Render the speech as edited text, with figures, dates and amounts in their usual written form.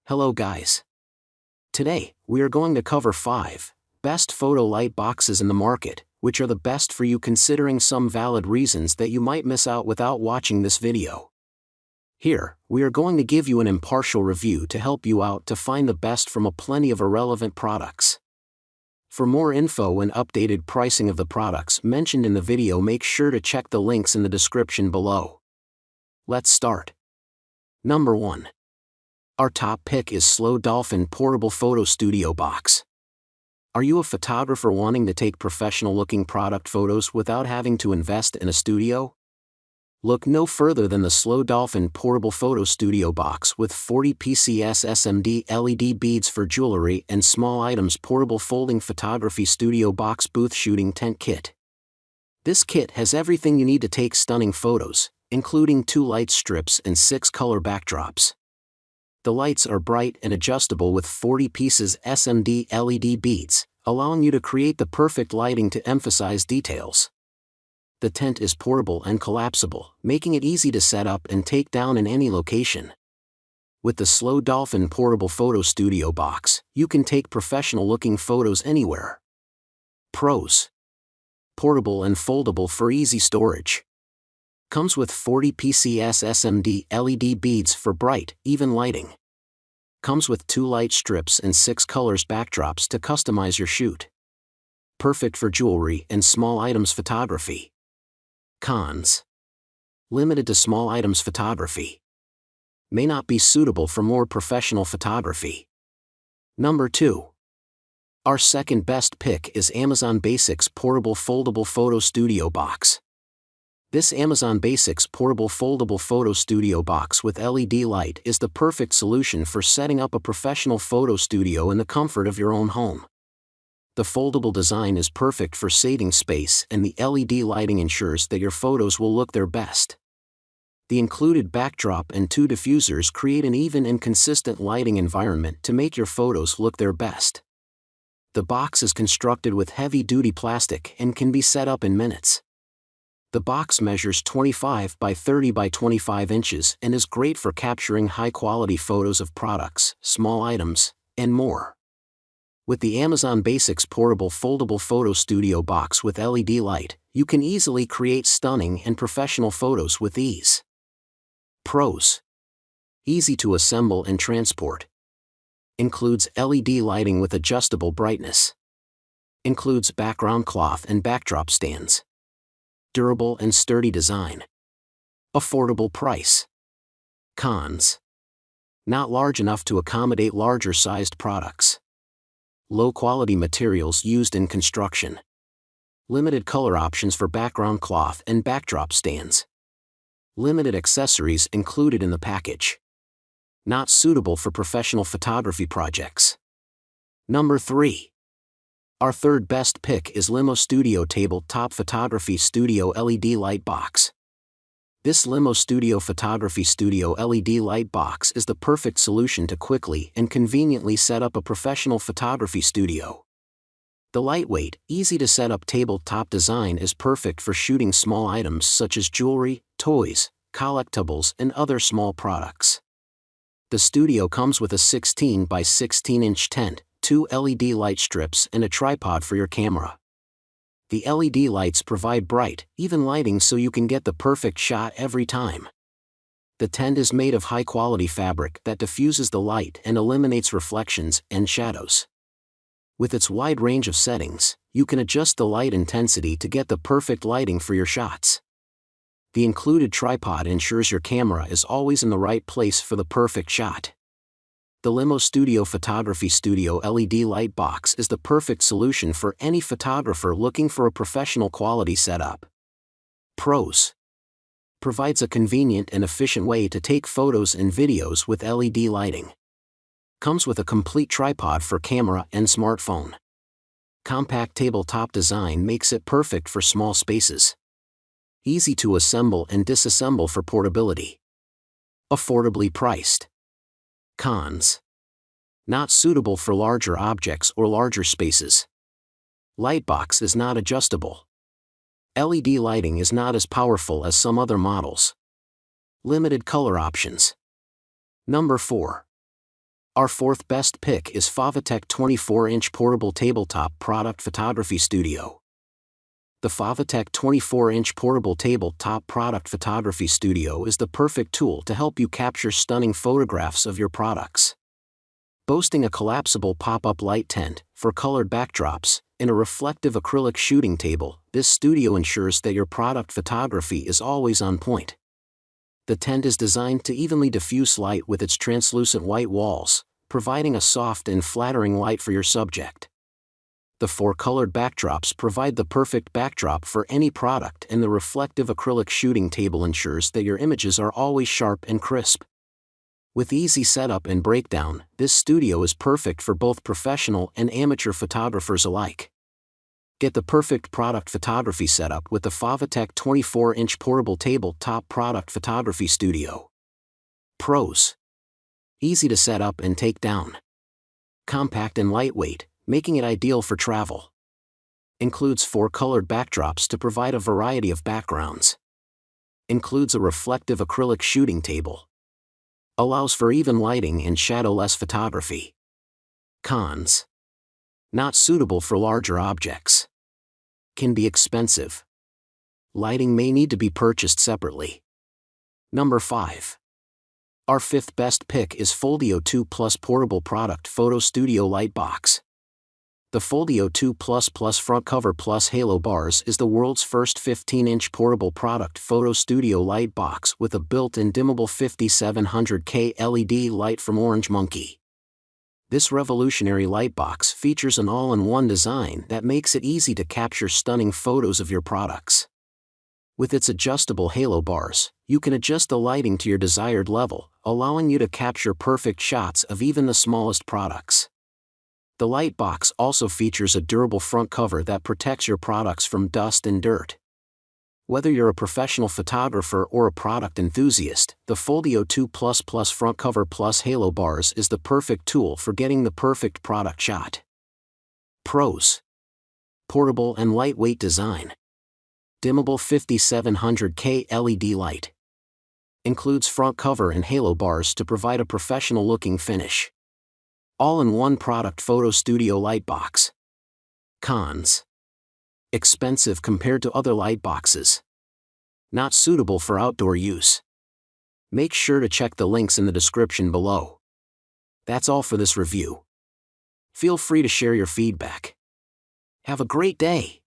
Hello guys. Today, we are going to cover 5 best photo light boxes in the market, which are the best for you considering some valid reasons that you might miss out without watching this video. Here, we are going to give you an impartial review to help you out to find the best from a plenty of irrelevant products. For more info and updated pricing of the products mentioned in the video, make sure to check the links in the description below. Let's start. Number 1. Our top pick is Dolphin Portable Photo Studio Box. Are you a photographer wanting to take professional-looking product photos without having to invest in a studio? Look no further than the Dolphin Portable Photo Studio Box with 40 PCS SMD LED beads for jewelry and small items portable folding photography studio box booth shooting tent kit. This kit has everything you need to take stunning photos, including 2 light strips and 6 color backdrops. The lights are bright and adjustable with 40 pieces SMD LED beads, allowing you to create the perfect lighting to emphasize details. The tent is portable and collapsible, making it easy to set up and take down in any location. With the Dolphin Portable Photo Studio Box, you can take professional-looking photos anywhere. Pros: portable and foldable for easy storage. Comes with 40 PCS SMD LED beads for bright, even lighting. Comes with 2 light strips and 6 colors backdrops to customize your shoot. Perfect for jewelry and small items photography. Cons: limited to small items photography. May not be suitable for more professional photography. Number 2. Our second best pick is Amazon Basics Portable Foldable Photo Studio Box. This Amazon Basics Portable Foldable Photo Studio Box with LED light is the perfect solution for setting up a professional photo studio in the comfort of your own home. The foldable design is perfect for saving space, and the LED lighting ensures that your photos will look their best. The included backdrop and 2 diffusers create an even and consistent lighting environment to make your photos look their best. The box is constructed with heavy-duty plastic and can be set up in minutes. The box measures 25 by 30 by 25 inches and is great for capturing high-quality photos of products, small items, and more. With the Amazon Basics Portable Foldable Photo Studio Box with LED light, you can easily create stunning and professional photos with ease. Pros: easy to assemble and transport. Includes LED lighting with adjustable brightness. Includes background cloth and backdrop stands. Durable and sturdy design. Affordable price. Cons: not large enough to accommodate larger-sized products. Low-quality materials used in construction. Limited color options for background cloth and backdrop stands. Limited accessories included in the package. Not suitable for professional photography projects. Number 3. Our third best pick is LimoStudio Tabletop Photography Studio LED Light Box. This LimoStudio Photography Studio LED light box is the perfect solution to quickly and conveniently set up a professional photography studio. The lightweight, easy-to-set-up tabletop design is perfect for shooting small items such as jewelry, toys, collectibles, and other small products. The studio comes with a 16 by 16-inch tent, 2 LED light strips, and a tripod for your camera. The LED lights provide bright, even lighting so you can get the perfect shot every time. The tent is made of high-quality fabric that diffuses the light and eliminates reflections and shadows. With its wide range of settings, you can adjust the light intensity to get the perfect lighting for your shots. The included tripod ensures your camera is always in the right place for the perfect shot. The LimoStudio Photography Studio LED Light Box is the perfect solution for any photographer looking for a professional quality setup. Pros: provides a convenient and efficient way to take photos and videos with LED lighting. Comes with a complete tripod for camera and smartphone. Compact tabletop design makes it perfect for small spaces. Easy to assemble and disassemble for portability. Affordably priced. Cons: not suitable for larger objects or larger spaces. Lightbox is not adjustable. LED lighting is not as powerful as some other models. Limited color options. Number 4. Our fourth best pick is Fovitec 24-inch portable tabletop product photography studio. The Fovitec 24-inch portable tabletop product photography studio is the perfect tool to help you capture stunning photographs of your products. Boasting a collapsible pop-up light tent for colored backdrops and a reflective acrylic shooting table, this studio ensures that your product photography is always on point. The tent is designed to evenly diffuse light with its translucent white walls, providing a soft and flattering light for your subject. The 4 colored backdrops provide the perfect backdrop for any product, and the reflective acrylic shooting table ensures that your images are always sharp and crisp. With easy setup and breakdown, this studio is perfect for both professional and amateur photographers alike. Get the perfect product photography setup with the Fovitec 24-inch portable tabletop product photography studio. Pros: easy to set up and take down. Compact and lightweight, making it ideal for travel. Includes 4 colored backdrops to provide a variety of backgrounds. Includes a reflective acrylic shooting table. Allows for even lighting and shadowless photography. Cons: not suitable for larger objects. Can be expensive. Lighting may need to be purchased separately. Number 5. Our fifth best pick is Foldable 2 Plus Portable Product Photo Studio Light Box. The Foldable 2 Plus front cover plus halo bars is the world's first 15-inch portable product photo studio light box with a built-in dimmable 5700K LED light from Orange Monkey. This revolutionary light box features an all-in-one design that makes it easy to capture stunning photos of your products. With its adjustable halo bars, you can adjust the lighting to your desired level, allowing you to capture perfect shots of even the smallest products. The light box also features a durable front cover that protects your products from dust and dirt. Whether you're a professional photographer or a product enthusiast, the Foldable 2 Plus front cover plus halo bars is the perfect tool for getting the perfect product shot. Pros: portable and lightweight design. Dimmable 5700K LED light. Includes front cover and halo bars to provide a professional-looking finish. All-in-one product photo studio light box. Cons: expensive compared to other light boxes. Not suitable for outdoor use. Make sure to check the links in the description below. That's all for this review. Feel free to share your feedback. Have a great day.